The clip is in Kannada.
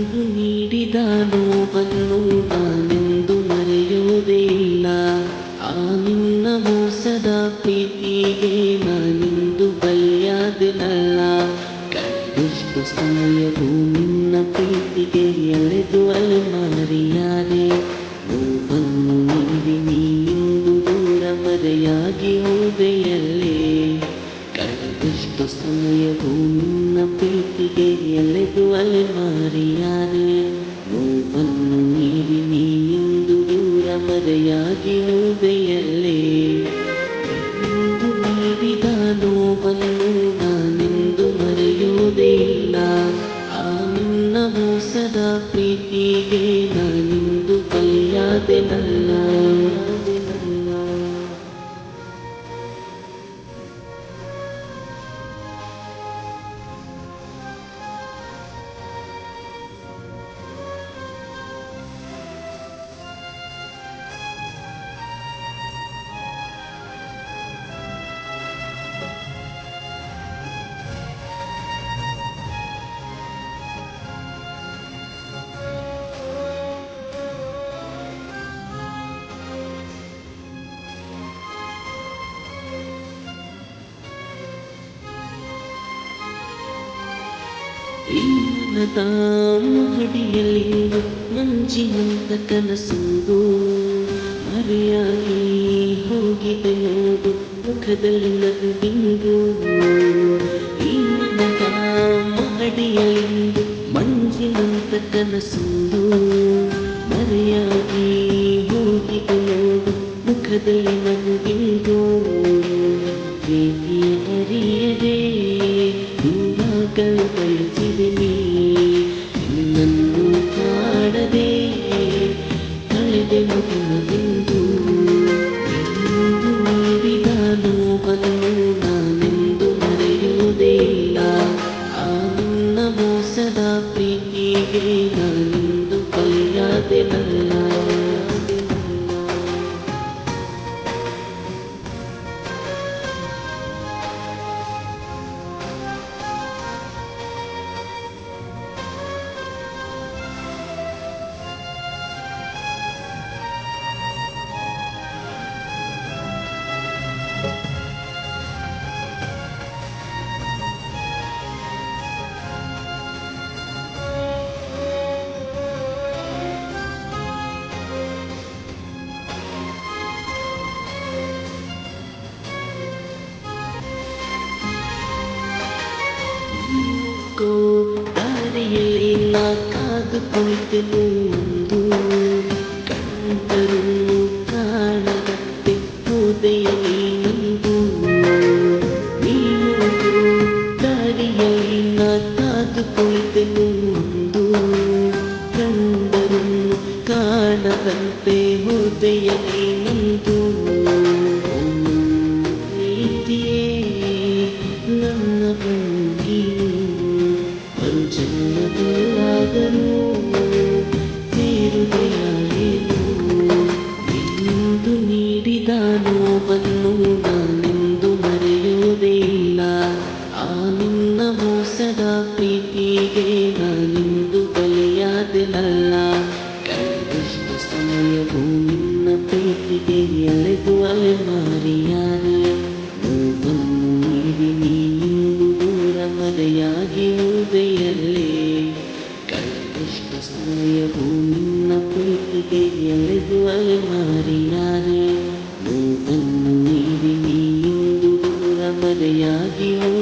ನೀಡಿದ ನೋವನ್ನು ನಾನೆಂದು ಮರೆಯುವುದೇ ಇಲ್ಲ. ಆ ನಿನ್ನ ಮೋಸದ ಪ್ರೀತಿಗೆ ನಾನೆಂದು ಬಲಿಯಾದೆನಲ್ಲ. ಕಳೆದೆಷ್ಟು ಸಮಯವು ನಿನ್ನ ಪ್ರೀತಿಗೆ ಎಳೆದು ಅಲೆಮಾರಿಯಾದೆ. ನೋವನ್ನು ನೀಡಿ ನೀನಿಂದು ದೂರ ಮರೆಯಾಗಿ ಹೋದೆಯಲ್ಲೇ. ಕಳೆದೆಷ್ಟು ಸಮಯವು ನಿನ್ನ ಪ್ರೀತಿಗೆ ಎಳೆದು ಅಲೆಮಾರಿಯಾದೆ. ನೋವನ್ನು ನೀಡಿ ನೀನಿಂದು ದೂರ ಮರೆಯಾಗಿ ಹೋದೆಯಲ್ಲೇ. ಎಂದು ನೀಡಿದ ನೋವನ್ನು ನಾನೆಂದು ಮರೆಯುವುದೇ ಇಲ್ಲ. ಆ ನಿನ್ನ ಮೋಸದ ಪ್ರೀತಿಗೆ ನಾನೆಂದು ಬಲಿಯಾದೆನಲ್ಲ. ಇನ್ನದ ಮಹಡಿಯಲ್ಲಿ ಮಂಜಿನಂತ ಕನಸೊಂದು ಮರೆಯಾಗಿ ಹೋಗಿದೆ ನೋಡು ಮುಖದಲ್ಲಿ ನಗುವಿಂದು. ಇನ್ನದ ಮಹಡಿಯಲ್ಲಿ ಮಂಜಿನಂತ ಕನಸೊಂದು ಮರೆಯಾಗಿ ಹೋಗಿದೆ ನೋಡು ಮುಖದಲ್ಲಿ ನಗುವಿಂದು. ಪ್ರೀತಿಯ ಅರಿಯದೆ ಹಿಂದಾಗಲು ಬಯಸಿದೆ ನೀ. ನಿನ್ನನ್ನು ಕಾಣದೆ ಕಳೆದೆನು ದಿನವೆಂದು. ಎಂದು ನೀಡಿದ ನೋವನ್ನು ನಾನೆಂದು ಮರೆಯುವುದೇ ಇಲ್ಲ. ಆ ನಿನ್ನ ಮೋಸದ ಪ್ರೀತಿಗೆ ನಾನೆಂದು ಬಲಿಯಾದೆನಲ್ಲ. ದಾರಿಯಲ್ಲಿ ನಾ ಕಾದು ಕುಳಿತೆನು ಒಂದು. ಕಂಡರೂ ಕಾಣದಂತೆ ಹೋದೆಯ ನೀನಂದು. ನೀನು ದಾರಿಯಲ್ಲಿ ನಾ ಕಾದು ಕುಳಿತೆನು ಒಂದು. ಕಂಡರೂ ಕಾಣದಂತೆ ಹೋದೆಯ ನೀನಂದು. ಪ್ರೀತಿಯೇ ನನ್ನ ಬಂಗಿಯು ಜನ್ಮದಲ್ಲಾದರೂ ಸೇರುವೆಯಾಗೇನು. ಎಂದು ನೀಡಿದ ನೋವನ್ನು ನಾನೆಂದು ಮರೆಯುವುದೇ ಇಲ್ಲ. ಆ ನಿನ್ನ ಮೋಸದ ಪ್ರೀತಿಗೆ ನಾನೆಂದು ಬಲಿಯಾದೆನಲ್ಲ. ಕಳೆದೆಷ್ಟು ಸಮಯವು ನಿನ್ನ ಪ್ರೀತಿಗೆ ಎಳೆದು ಅಲೆಮಾರಿಯಾದೆ. ನೋವನ್ನು ನೀಡಿ ನೀನಿಂದು ದೂರ ಮರೆಯಾಗಿ ಹೋದೆಯಲ್ಲೇ. ಕಳೆದೆಷ್ಟು ಸಮಯವು ನಿನ್ನ ಪ್ರೀತಿಗೆ ಎಳೆದು ಅಲೆಮಾರಿಯಾದೆ. ನೋವನ್ನು ನೀಡಿ ನೀನಿಂದು ದೂರ ಮರೆಯಾಗಿ ಹೋದೆಯಲ್ಲೇ.